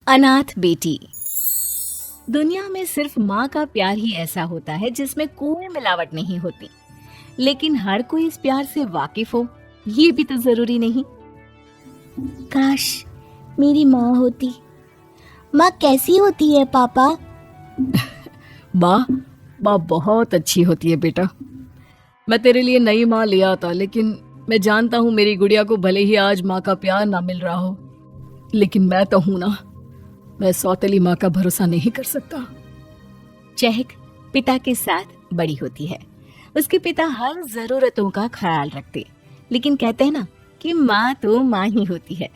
अनाथ बेटी। दुनिया में सिर्फ माँ का प्यार ही ऐसा होता है जिसमें कोई मिलावट नहीं होती। लेकिन हर कोई इस प्यार से वाकिफ हो, ये भी तो जरूरी नहीं। काश मेरी माँ होती। माँ कैसी होती है पापा? माँ माँ बहुत अच्छी होती है बेटा। मैं तेरे लिए नई माँ ले आता, लेकिन मैं जानता हूँ मेरी गुड़िया को भले ही आज माँ का प्यार ना मिल रहा हो, लेकिन मैं तो हूं ना। मैं सौतेली माँ का भरोसा नहीं कर सकता। चहक पिता के साथ बड़ी होती है। उसके पिता हर जरूरतों का ख्याल रखते, लेकिन कहते हैं ना कि माँ तो माँ ही होती है।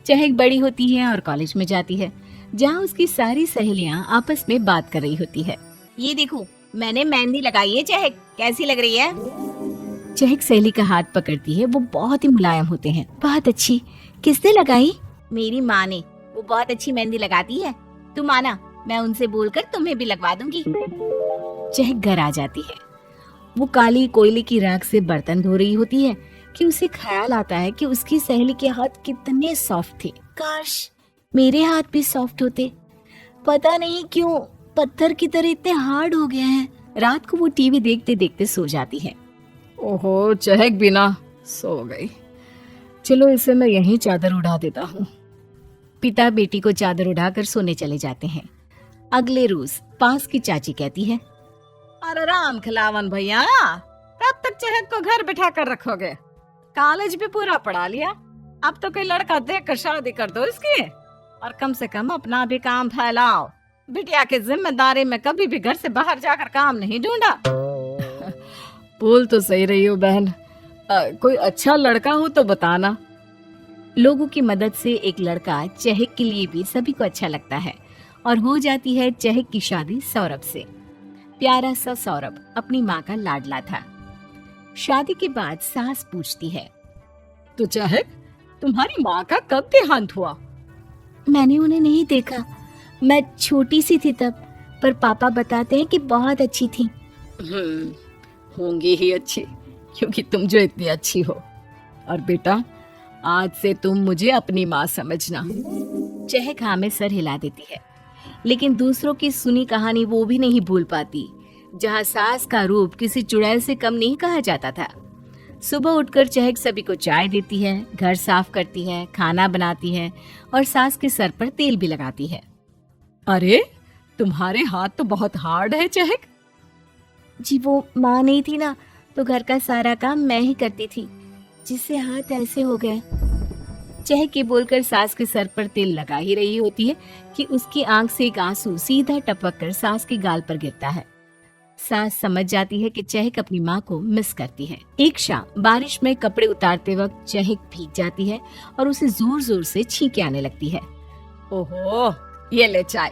चहक बड़ी होती है और कॉलेज में जाती है, जहाँ उसकी सारी सहेलियाँ आपस में बात कर रही होती है। ये देखो, मैंने मेहंदी लगाई है चहक, कैसी लग रही है? चहक सहेली का हाथ पकड़ती है। वो बहुत ही मुलायम होते हैं। बहुत अच्छी। किसने लगाई? मेरी माँ ने। वो बहुत अच्छी मेहंदी लगाती है। तुम आना, मैं उनसे बोलकर तुम्हें भी लगवा दूंगी। चहक घर आ जाती है। वो काली कोयले की राख से बर्तन धो रही होती है कि उसे ख्याल आता है कि उसकी सहेली के हाथ कितने सॉफ्ट थे। काश मेरे हाथ भी सॉफ्ट होते। पता नहीं क्यों पत्थर की तरह इतने हार्ड हो गए हैं। रात को वो टीवी देखते देखते सो जाती है। ओहो, चहक बिना सो गई। चलो इसे मैं यहीं चादर उड़ा देता हूँ। पिता बेटी को चादर उड़ाकर सोने चले जाते हैं। अगले रोज पास की चाची कहती है, अरे राम खिलावन भैया, कब तक चहक को घर बिठा कर रखोगे? कॉलेज भी पूरा पढ़ा लिया, अब तो कोई लड़का देख कर शादी कर दो इसकी, और कम से कम अपना भी काम फैलाओ। बिटिया की जिम्मेदारी में कभी भी घर से बाहर जाकर काम नहीं ढूंढा। बोल तो सही रही हो बहन। कोई अच्छा लड़का हो तो बताना। लोगों की मदद से एक लड़का चहक के लिए भी सभी को अच्छा लगता है और हो जाती है चहक की शादी सौरभ से। प्यारा सा सौरभ अपनी माँ का लाडला था। शादी के बाद सास पूछती है, तो चहक, तुम्हारी माँ का कब देहांत हुआ? मैंने उन्हें नहीं देखा, मैं छोटी सी थी तब, पर पापा बताते हैं कि बहुत अच्छी थी। होंगी ही अच्छी, क्योंकि तुम जो इतनी अच्छी हो। और बेटा, आज से तुम मुझे अपनी माँ समझना। चहक हाँ में सर हिला देती है, लेकिन दूसरों की सुनी कहानी वो भी नहीं भूल पाती, जहाँ सास का रूप किसी चुड़ैल से कम नहीं कहा जाता था। सुबह उठकर चहक सभी को चाय देती है, घर साफ करती है, खाना बनाती है और सास के सर पर तेल भी लगाती है। अरे, तुम्हारे हाथ तो बहुत हार्ड है चहक। जी वो माँ नहीं थी ना, तो घर का सारा काम मैं ही करती थी, जिससे हाथ ऐसे हो गए। चहक के बोलकर सास के सर पर तेल लगा ही रही होती है कि उसकी आंख से एक आंसू सीधा टपक कर सास के गाल पर गिरता है। सास समझ जाती है कि चहक अपनी माँ को मिस करती है। एक शाम बारिश में कपड़े उतारते वक्त चहक भीग जाती है और उसे जोर जोर से छींके आने लगती है। ओहो, ये ले चाय।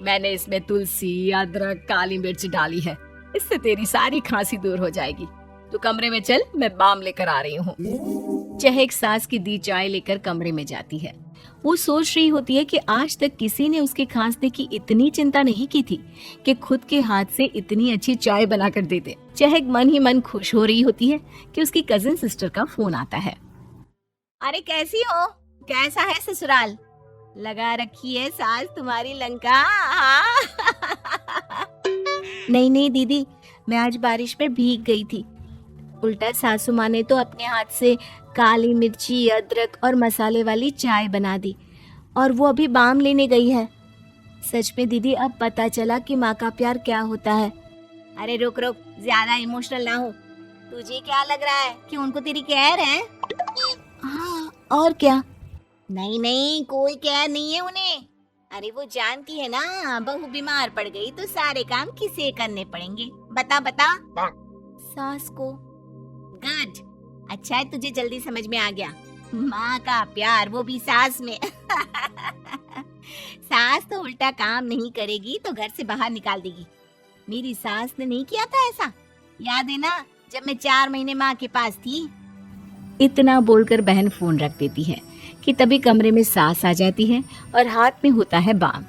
मैंने इसमें तुलसी, अदरक, काली मिर्च डाली है, इससे तेरी सारी खांसी दूर हो जाएगी। तू कमरे में चल, मैं बाम लेकर आ रही हूँ। चहक सास की दी चाय लेकर कमरे में जाती है। वो सोच रही होती है कि आज तक किसी ने उसके खांसने की इतनी चिंता नहीं की थी कि खुद के हाथ से इतनी अच्छी चाय बनाकर दे दे। चहक मन ही मन खुश हो रही होती है कि उसकी कजिन सिस्टर का फोन आता है। अरे कैसी हो? कैसा है ससुराल? लगा रखी है सास तुम्हारी लंका? नहीं नहीं दीदी, मैं आज बारिश में भीग गई थी। उल्टा सासू माँ ने तो अपने हाथ से काली मिर्ची, अदरक और मसाले वाली चाय बना दी, और वो अभी बाम लेने गई है। सच में दीदी, अब पता चला कि माँ का प्यार क्या होता है। अरे रुक रुक, ज्यादा इमोशनल ना हो। तुझे क्या लग रहा है कि उनको तेरी केयर है? हाँ, और क्या? नहीं नहीं, कोई केयर नहीं है उन्हें। अरे वो जानती है ना, बहू बीमार पड़ गई तो सारे काम किसे करने पड़ेंगे? बता बता। सास को। गुड, अच्छा है तुझे जल्दी समझ में आ गया। माँ का प्यार, वो भी सास में। सास तो उल्टा काम नहीं करेगी तो घर से बाहर निकाल देगी। मेरी सास ने नहीं किया था ऐसा, याद है ना, जब मैं 4 महीने माँ के पास थी। इतना बोलकर बहन फोन रख देती है कि तभी कमरे में सास आ जाती है और हाथ में होता है बाम।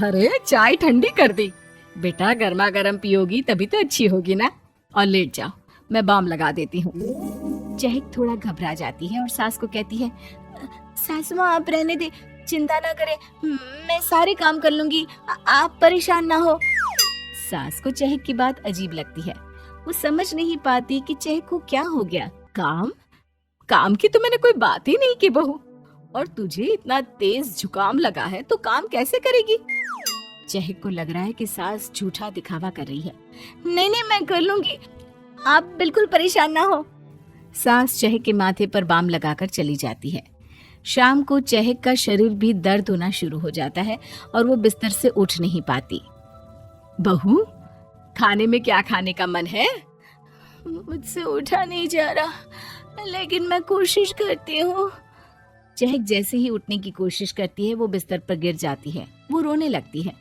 अरे, चाय ठंडी कर दी। बेटा, गर्मा गर्म पियोगी तभी तो अच्छी होगी ना। और लेट जाओ, मैं बाम लगा देती हूँ। चहक थोड़ा घबरा जाती है और सास को कहती है, सासू माँ आप रहने दे, चिंता ना करें, मैं सारे काम कर लूंगी, आप परेशान ना हो। सास को चहक की बात अजीब लगती है। वो समझ नहीं पाती कि चहक को क्या हो गया। काम काम की तो मैंने कोई बात ही नहीं की बहू। और तुझे इतना तेज जुकाम लगा है तो काम कैसे करेगी? चहक को लग रहा है कि सास झूठा दिखावा कर रही है। नहीं नहीं, मैं कर लूंगी, आप बिल्कुल परेशान ना हो। सास चहक के माथे पर बाम लगाकर चली जाती है। शाम को चहक का शरीर भी दर्द होना शुरू हो जाता है और वो बिस्तर से उठ नहीं पाती। बहू, खाने में क्या खाने का मन है? मुझसे उठा नहीं जा रहा, लेकिन मैं कोशिश करती हूँ। चहक जैसे ही उठने की कोशिश करती है वो बिस्तर पर गिर जाती है। वो रोने लगती है।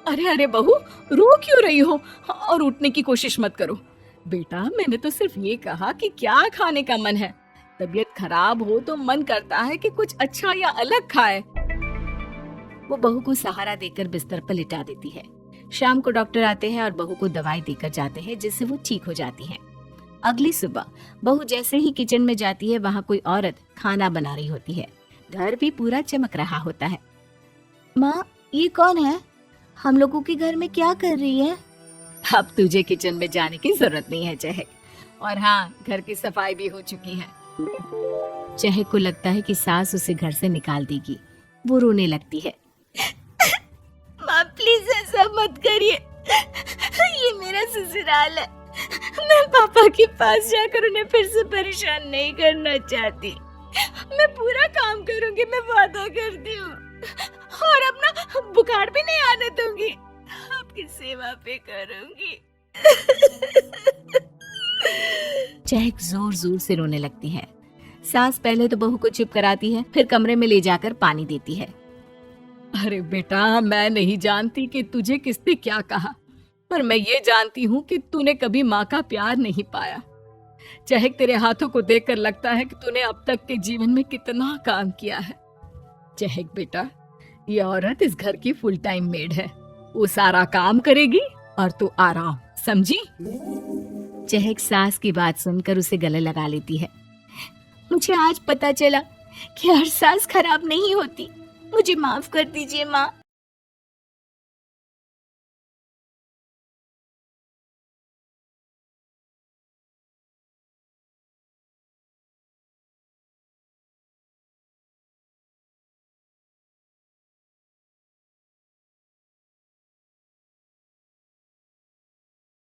अरे अरे बहू, रो क्यों रही हो? और उठने की कोशिश मत करो। बेटा, मैंने तो सिर्फ ये कहा कि क्या खाने का मन है। तबीयत खराब हो तो मन करता है कि कुछ अच्छा या अलग खाए। वो बहू को सहारा देकर बिस्तर पर लिटा देती है। शाम को डॉक्टर आते हैं और बहू को दवाई देकर जाते हैं, जिससे वो ठीक हो जाती है। अगली सुबह बहू जैसे ही किचन में जाती है, वहाँ कोई औरत खाना बना रही होती है। घर भी पूरा चमक रहा होता है। माँ, ये कौन है? हम लोगों के घर में क्या कर रही है? अब तुझे किचन में जाने की जरूरत नहीं है चहक। और हाँ, घर की सफाई भी हो चुकी है। चहक को लगता है कि सास उसे घर से निकाल देगी। वो रोने लगती है। माँ प्लीज ऐसा मत करिए, ये मेरा ससुराल है। मैं पापा के पास जाकर उन्हें फिर से परेशान नहीं करना चाहती। मैं पूरा काम करूंगी, मैं वादा करती हूँ। और अपना बुखार भी नहीं आने दूंगी। आपकी सेवा पे करूंगी। चहक जोर जोर से रोने लगती है। सास पहले तो बहू को चुप कराती है, फिर कमरे में ले जाकर पानी देती है। अरे बेटा, मैं नहीं जानती कि तुझे किसने क्या कहा, पर मैं ये जानती हूँ कि तूने कभी माँ का प्यार नहीं पाया। चहक, तेरे हाथों को देखकर लगता है कि तूने अब तक के जीवन में कितना काम किया है। चहक बेटा, ये औरत इस घर की फुल टाइम मेड है। वो सारा काम करेगी और तू आराम, समझी? चहक सास की बात सुनकर उसे गले लगा लेती है। मुझे आज पता चला कि हर सास खराब नहीं होती। मुझे माफ कर दीजिए माँ।